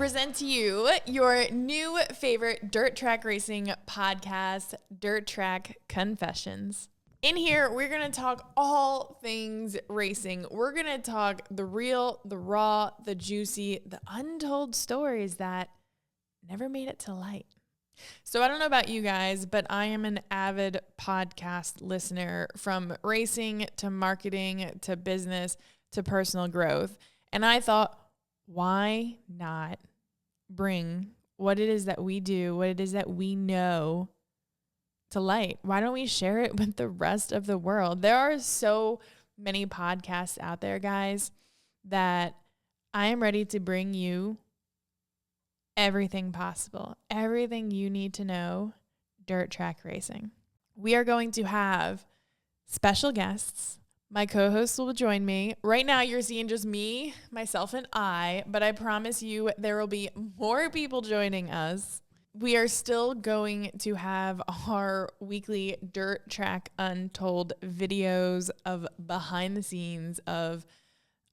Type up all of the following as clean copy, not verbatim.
present to you your new favorite dirt track racing podcast, Dirt Track Confessions. In here, we're going to talk all things racing. We're going to talk the real, the raw, the juicy, the untold stories that never made it to light. So I don't know about you guys, but I am an avid podcast listener, from racing to marketing to business to personal growth. And I thought, why not bring what it is that we do, what it is that we know to light? Why don't we share it with the rest of the world? There are so many podcasts out there, guys, that I am ready to bring you everything possible, everything you need to know dirt track racing. We are going to have special guests. My co-hosts will join me. Right now, you're seeing just me, myself, and I, but I promise you there will be more people joining us. We are still going to have our weekly Dirt Track Untold videos of behind the scenes of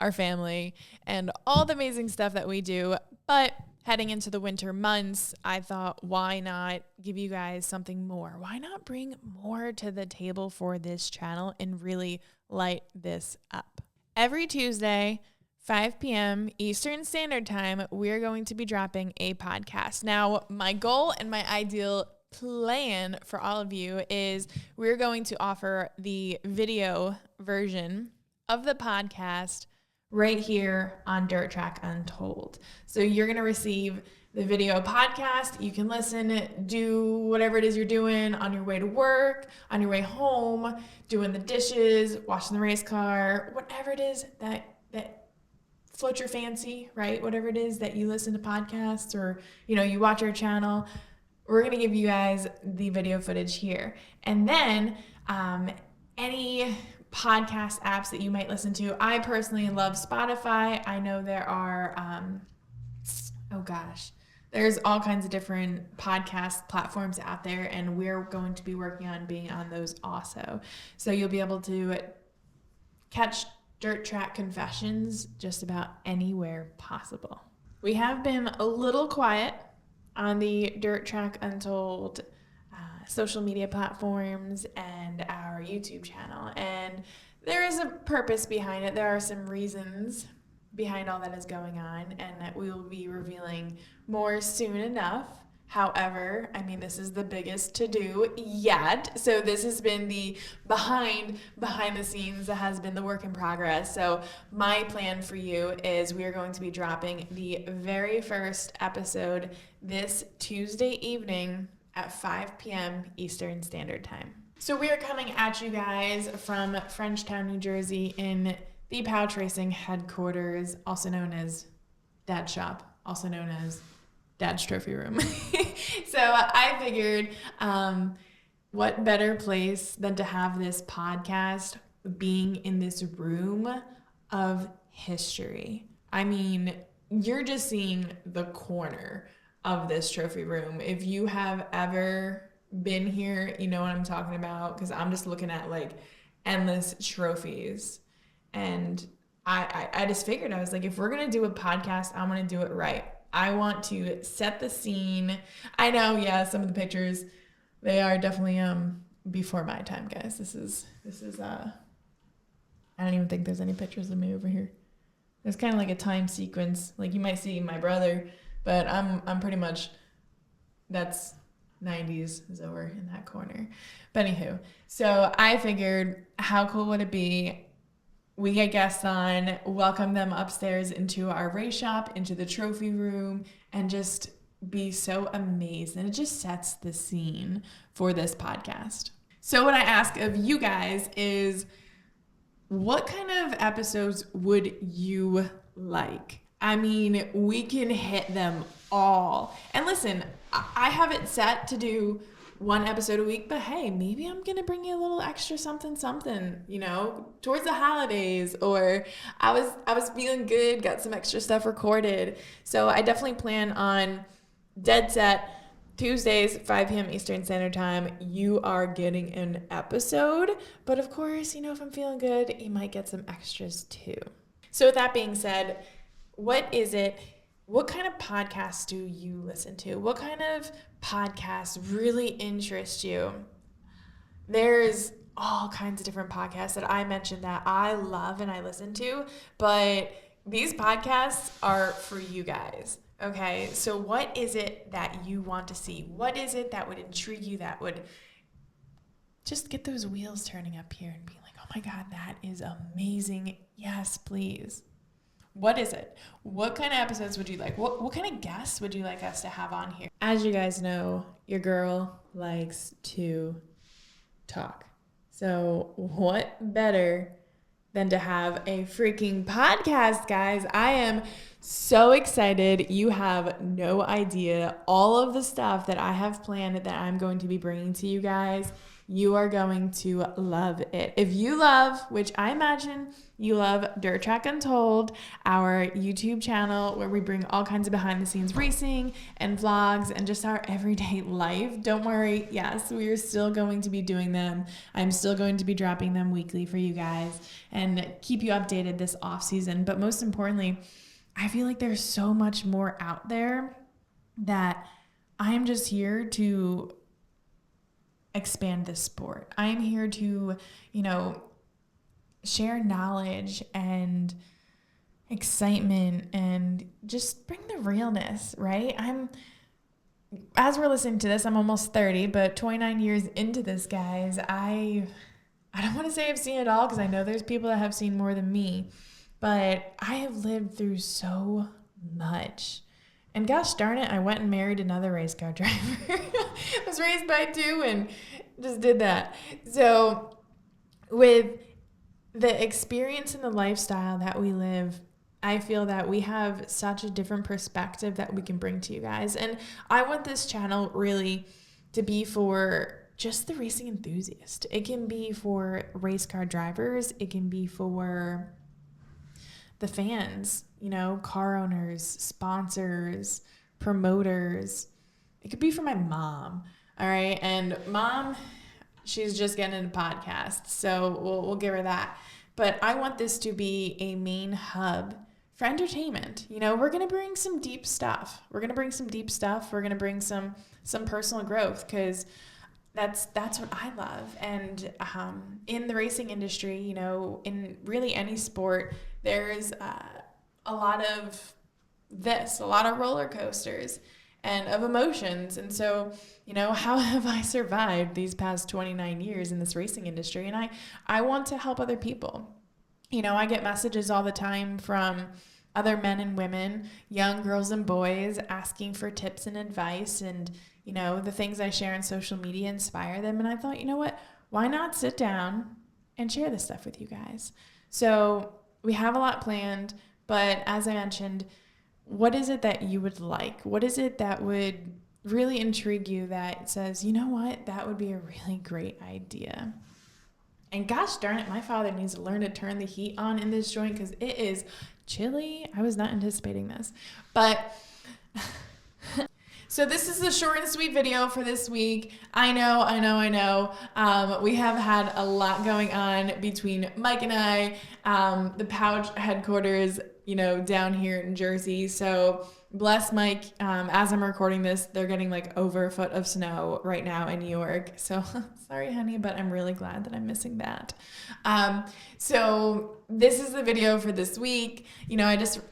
our family and all the amazing stuff that we do. But heading into the winter months, I thought, why not give you guys something more? Why not bring more to the table for this channel and really light this up? Every Tuesday, 5 p.m. Eastern Standard Time, we're going to be dropping a podcast. Now, my goal and my ideal plan for all of you is we're going to offer the video version of the podcast right here on Dirt Track Untold. So you're going to receive the video podcast. You can listen, do whatever it is you're doing on your way to work, on your way home, doing the dishes, washing the race car, whatever it is that floats your fancy, right? Whatever it is that you listen to podcasts or, you watch our channel, we're going to give you guys the video footage here. And then any podcast apps that you might listen to. I personally love Spotify. I know there are, there's all kinds of different podcast platforms out there, and we're going to be working on being on those also. So you'll be able to catch Dirt Track Confessions just about anywhere possible. We have been a little quiet on the Dirt Track Untold social media platforms and our YouTube channel, and there is a purpose behind it. There are some reasons behind all that is going on, and that we will be revealing more soon enough. However, this is the biggest to do yet. So this has been the behind the scenes, that has been the work in progress. So my plan for you is we are going to be dropping the very first episode this Tuesday evening at 5 p.m. Eastern Standard Time. So we are coming at you guys from Frenchtown, New Jersey, in the Pauch Racing headquarters, also known as Dad's Shop, also known as Dad's Trophy Room. So I figured what better place than to have this podcast being in this room of history. You're just seeing the corner of this trophy room. If you have ever been here, you know what I'm talking about, because I'm just looking at endless trophies. And I just figured, I was like, if we're going to do a podcast, I'm going to do it right. I want to set the scene. I know, yeah, some of the pictures, they are definitely before my time, guys. This is I don't even think there's any pictures of me over here. There's kind of like a time sequence. You might see my brother, but I'm pretty much, that's 90s is over in that corner. But anywho, so I figured, how cool would it be? We get guests on, welcome them upstairs into our race shop, into the trophy room, and just be so amazed. And it just sets the scene for this podcast. So what I ask of you guys is, what kind of episodes would you like? We can hit them all. And listen, I have it set to do one episode a week, but hey, maybe I'm going to bring you a little extra something, towards the holidays, or I was feeling good, got some extra stuff recorded. So I definitely plan on dead set Tuesdays, 5 p.m. Eastern Standard Time. You are getting an episode, but of course, if I'm feeling good, you might get some extras too. So with that being said, what is it what kind of podcasts do you listen to? What kind of podcasts really interest you? There's all kinds of different podcasts that I mentioned that I love and I listen to, but these podcasts are for you guys. Okay, so what is it that you want to see? What is it that would intrigue you, that would just get those wheels turning up here and be like, oh my God, that is amazing. Yes, please. What is it? What kind of episodes would you like? What kind of guests would you like us to have on here? As you guys know, your girl likes to talk. So what better than to have a freaking podcast, guys? I am so excited. You have no idea all of the stuff that I have planned that I'm going to be bringing to you guys. You are going to love it. If you love, which I imagine you love, Dirt Track Untold, our YouTube channel where we bring all kinds of behind the scenes racing and vlogs and just our everyday life. Don't worry. Yes, we are still going to be doing them. I'm still going to be dropping them weekly for you guys and keep you updated this off season. But most importantly, I feel like there's so much more out there that I am just here to expand this sport. I am here to, share knowledge and excitement and just bring the realness, right? As we're listening to this, I'm almost 30, but 29 years into this, guys, I don't want to say I've seen it all because I know there's people that have seen more than me, but I have lived through so much. And gosh darn it, I went and married another race car driver. I was raised by two and just did that. So with the experience and the lifestyle that we live, I feel that we have such a different perspective that we can bring to you guys. And I want this channel really to be for just the racing enthusiast. It can be for race car drivers. It can be for the fans, car owners, sponsors, promoters. It could be for my mom. All right. And mom, she's just getting into podcasts, so we'll give her that. But I want this to be a main hub for entertainment. We're going to bring some deep stuff. We're going to bring some personal growth because that's what I love. And in the racing industry, in really any sport, there's a lot of roller coasters and of emotions. And so, how have I survived these past 29 years in this racing industry? And I want to help other people. I get messages all the time from other men and women, young girls and boys, asking for tips and advice. And, the things I share on social media inspire them. And I thought, what? Why not sit down and share this stuff with you guys? So we have a lot planned, but as I mentioned, what is it that you would like? What is it that would really intrigue you that says, that would be a really great idea? And gosh darn it, my father needs to learn to turn the heat on in this joint because it is chilly. I was not anticipating this, but so this is the short and sweet video for this week. I know. We have had a lot going on between Mike and I, the Pauch headquarters, down here in Jersey. So bless Mike. As I'm recording this, they're getting like over a foot of snow right now in New York. So sorry, honey, but I'm really glad that I'm missing that. So this is the video for this week.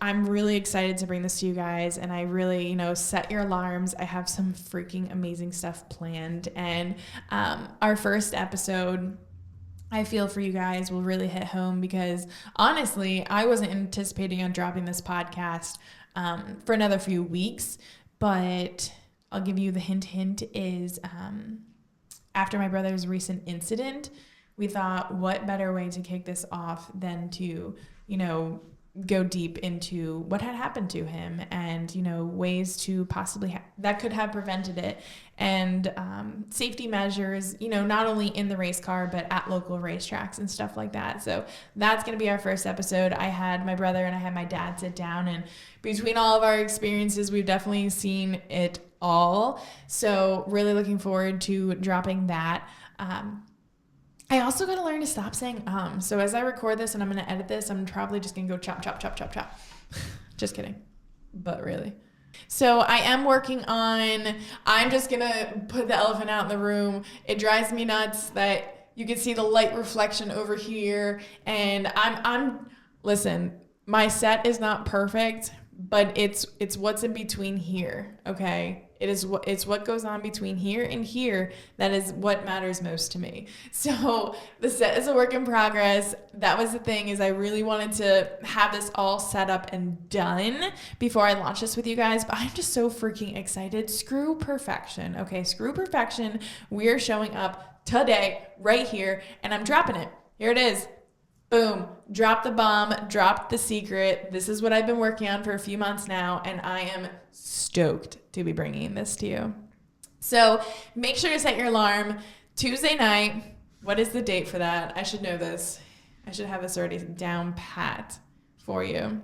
I'm really excited to bring this to you guys, and I really, set your alarms. I have some freaking amazing stuff planned, and our first episode, I feel for you guys, will really hit home because honestly, I wasn't anticipating on dropping this podcast for another few weeks, but I'll give you the hint is after my brother's recent incident, we thought what better way to kick this off than to, go deep into what had happened to him and, ways to possibly that could have prevented it, and safety measures, not only in the race car, but at local racetracks and stuff like that. So that's going to be our first episode. I had my brother and I had my dad sit down, and between all of our experiences, we've definitely seen it all. So really looking forward to dropping that. I also got to learn to stop saying So as I record this and I'm going to edit this, I'm probably just going to go chop, chop, chop, chop, chop. Just kidding. but really. So I am working on, I'm just going to put the elephant out in the room. It drives me nuts that you can see the light reflection over here. And listen, my set is not perfect, but it's what's in between here. Okay. It's what goes on between here and here that is what matters most to me. So the set is a work in progress. That was the thing, is I really wanted to have this all set up and done before I launch this with you guys. But I'm just so freaking excited. Screw perfection. Okay, screw perfection. We're showing up today, right here, and I'm dropping it. Here it is. Boom, drop the bomb, drop the secret. This is what I've been working on for a few months now, and I am stoked to be bringing this to you. So make sure to set your alarm. Tuesday night, what is the date for that? I should know this. I should have this already down pat for you.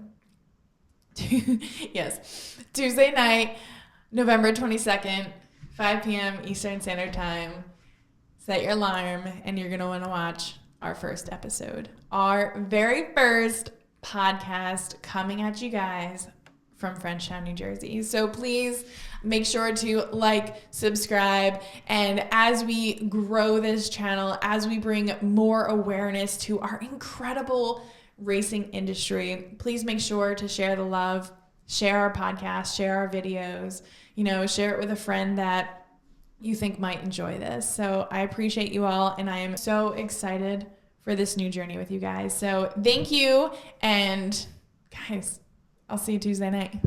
Yes, Tuesday night, November 22nd, 5 p.m. Eastern Standard Time. Set your alarm, and you're going to want to watch our first episode, our very first podcast coming at you guys from Frenchtown, New Jersey. So please make sure to like, subscribe, and as we grow this channel, as we bring more awareness to our incredible racing industry, please make sure to share the love, share our podcast, share our videos, share it with a friend that you think might enjoy this. So I appreciate you all, and I am so excited for this new journey with you guys. So thank you, and guys, I'll see you Tuesday night.